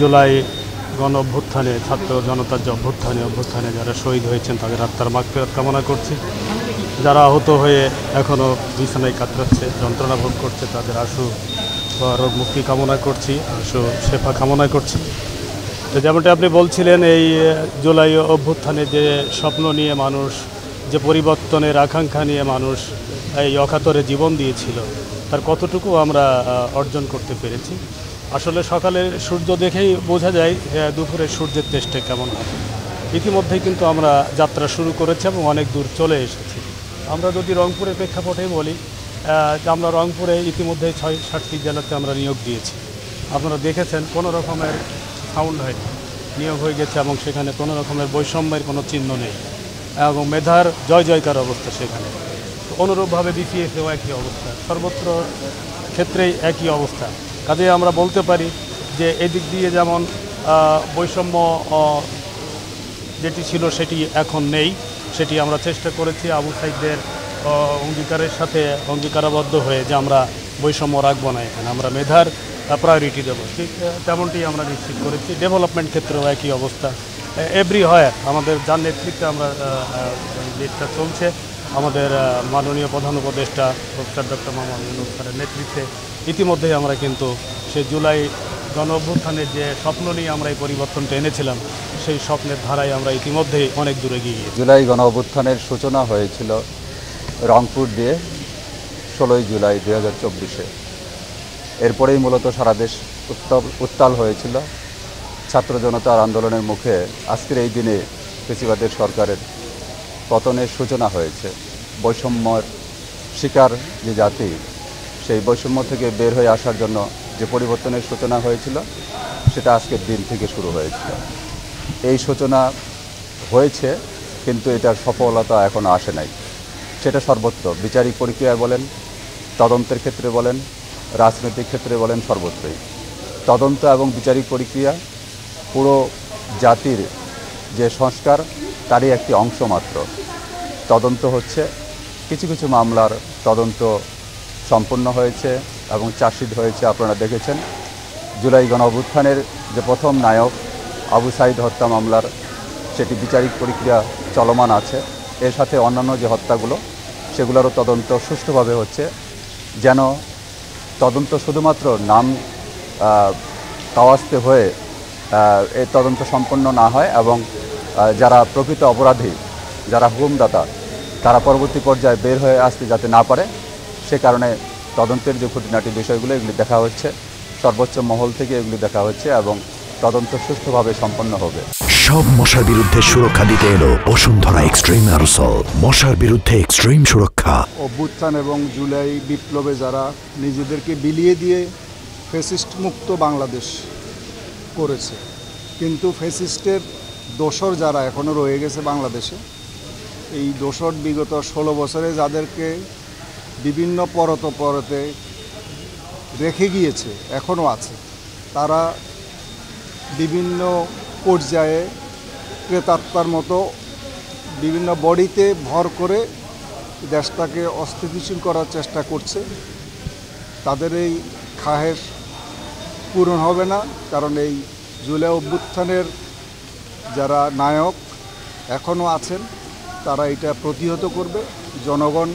জুলাই গণ অভ্যুত্থানে ছাত্র জনতার যে অভ্যুত্থানে যারা শহীদ হয়েছেন তাদের আত্মার মাগফিরাত কামনা করছি। যারা আহত হয়ে এখনও বিছানায় কাতরাচ্ছে, যন্ত্রণা ভোগ করছে, তাদের আশু রোগ মুক্তি কামনা করছি, আশু শেফা কামনা করছি। তো যেমনটা আপনি বলছিলেন, এই জুলাই অভ্যুত্থানে যে স্বপ্ন নিয়ে মানুষ, যে পরিবর্তনের আকাঙ্ক্ষা নিয়ে মানুষ এই অকাতরে জীবন দিয়েছিল, তার কতটুকু আমরা অর্জন করতে পেরেছি। আসলে সকালে সূর্য দেখেই বোঝা যায় দুপুরের সূর্যের তেজটা কেমন হবে। ইতিমধ্যেই কিন্তু আমরা যাত্রা শুরু করেছি এবং অনেক দূর চলে এসেছি। আমরা যদি রংপুরের প্রেক্ষাপটেই বলি, আমরা রংপুরে ইতিমধ্যে ৬-৭টি জেলাতে আমরা নিয়োগ দিয়েছি। আপনারা দেখেছেন কোনো রকমের সাউন্ড হয়নি, নিয়োগ হয়ে গেছে এবং সেখানে কোনো রকমের বৈষম্যের কোনো চিহ্ন নেই এবং মেধার জয় জয়কার অবস্থা সেখানে। অনুরূপভাবে বিপিএসেও একই অবস্থা, সর্বত্র ক্ষেত্রেই একই অবস্থা। কাজে আমরা বলতে পারি যে এদিক দিয়ে যেমন বৈষম্য যেটি ছিল সেটি এখন নেই, সেটি আমরা চেষ্টা করেছি আবু সাইদদের অঙ্গীকারের সাথে অঙ্গীকারাবদ্ধ হয়ে যে আমরা বৈষম্য রাখবো না, এখানে আমরা মেধার প্রায়োরিটি দেবো, ঠিক তেমনটি আমরা নিশ্চিত করেছি। ডেভেলপমেন্ট ক্ষেত্রেও একই অবস্থা। এভরিহোয়ার আমাদের যার নেতৃত্বে আমরা দেশটা চলছে, আমাদের মাননীয় প্রধান উপদেষ্টা প্রফেসর ডক্টর মোহাম্মদ ইউনূস স্যারের নেতৃত্বে ইতিমধ্যেই আমরা কিন্তু সে জুলাই গণ অভ্যুত্থানের যে স্বপ্ন নিয়ে আমরা এই পরিবর্তনটা এনেছিলাম, সেই স্বপ্নের ধারায় আমরা ইতিমধ্যেই অনেক দূরে এগিয়ে গিয়েছি। জুলাই গণ অভ্যুত্থানের সূচনা হয়েছিল রংপুর দিয়ে ১৬ই জুলাই ২০২৪-এ। এরপরেই মূলত সারা দেশ উত্তাল হয়েছিল ছাত্র জনতার আন্দোলনের মুখে। আজকের এই দিনে ফ্যাসিবাদের সরকারের পতনের সূচনা হয়েছে। বৈষম্যর শিকার যে জাতি, সেই বৈষম্য থেকে বের হয়ে আসার জন্য যে পরিবর্তনের সূচনা হয়েছিল, সেটা আজকের দিন থেকে শুরু হয়েছিল। এই সূচনা হয়েছে, কিন্তু এটার সফলতা এখনও আসে নাই। সেটা সর্বত্র, বিচারিক প্রক্রিয়ায় বলেন, তদন্তের ক্ষেত্রে বলেন, রাজনৈতিক ক্ষেত্রে বলেন, সর্বত্রই। তদন্ত এবং বিচারিক প্রক্রিয়া পুরো জাতির যে সংস্কার, তারই একটি অংশ মাত্র। তদন্ত হচ্ছে, কিছু কিছু মামলার তদন্ত সম্পূর্ণ হয়েছে এবং চার্জশিট হয়েছে, আপনারা দেখেছেন। জুলাই গণ অভ্যুত্থানের যে প্রথম নায়ক আবু সাইদ হত্যা মামলার, সেটি বিচারিক প্রক্রিয়া চলমান আছে। এর সাথে অন্যান্য যে হত্যাগুলো, সেগুলোরও তদন্ত সুষ্ঠুভাবে হচ্ছে, যেন তদন্ত শুধুমাত্র নাম কাওয়াস্তে হয়ে এই তদন্ত সম্পন্ন না হয় এবং যারা প্রকৃত অপরাধী, যারা হুকুমদাতা, তারা পরবর্তী পর্যায়ে বের হয়ে আসতে যাতে না পারে, সে কারণে তদন্তের যে খুঁটিনাটি বিষয়গুলো, এগুলি দেখা হচ্ছে, সর্বোচ্চ মহল থেকে এগুলি দেখা হচ্ছে এবং তদন্ত সুষ্ঠুভাবে সম্পন্ন হবে। সব মশার বিরুদ্ধে সুরক্ষা দিতে এলো বসুন্ধরা এক্সট্রিম অ্যারোসল, মশার বিরুদ্ধে এক্সট্রিম সুরক্ষা। অভ্যুত্থান এবং জুলাই বিপ্লবে যারা নিজেদেরকে বিলিয়ে দিয়ে ফ্যাসিস্ট মুক্ত বাংলাদেশ করেছে, কিন্তু ফ্যাসিস্টের দোসর যারা এখনও রয়ে গেছে বাংলাদেশে, এই দোসর বিগত 16 বছরে যাদেরকে বিভিন্ন পরতে রেখে গিয়েছে, এখনও আছে, তারা বিভিন্ন পর্যায়ে প্রেতাত্মার মতো বিভিন্ন বডিতে ভর করে দেশটাকে অস্থিতিশীল করার চেষ্টা করছে। তাদের এই খাহেশ পূরণ হবে না, কারণ এই জুলাই অভ্যুত্থানের যারা নায়ক এখনও আছেন, তারা এটা প্রতিহত করবে। জনগণ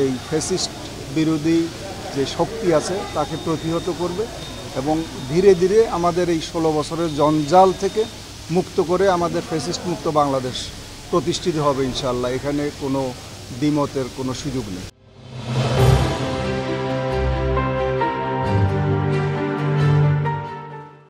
এই ফ্যাসিস্ট বিরোধী যে শক্তি আছে তাকে প্রতিহত করবে এবং ধীরে ধীরে আমাদের এই 16 বছরের জঞ্জাল থেকে মুক্ত করে আমাদের ফ্যাসিস্ট মুক্ত বাংলাদেশ প্রতিষ্ঠিত হবে ইনশাআল্লাহ। এখানে কোনো দ্বিমতের কোনো সুযোগ নেই।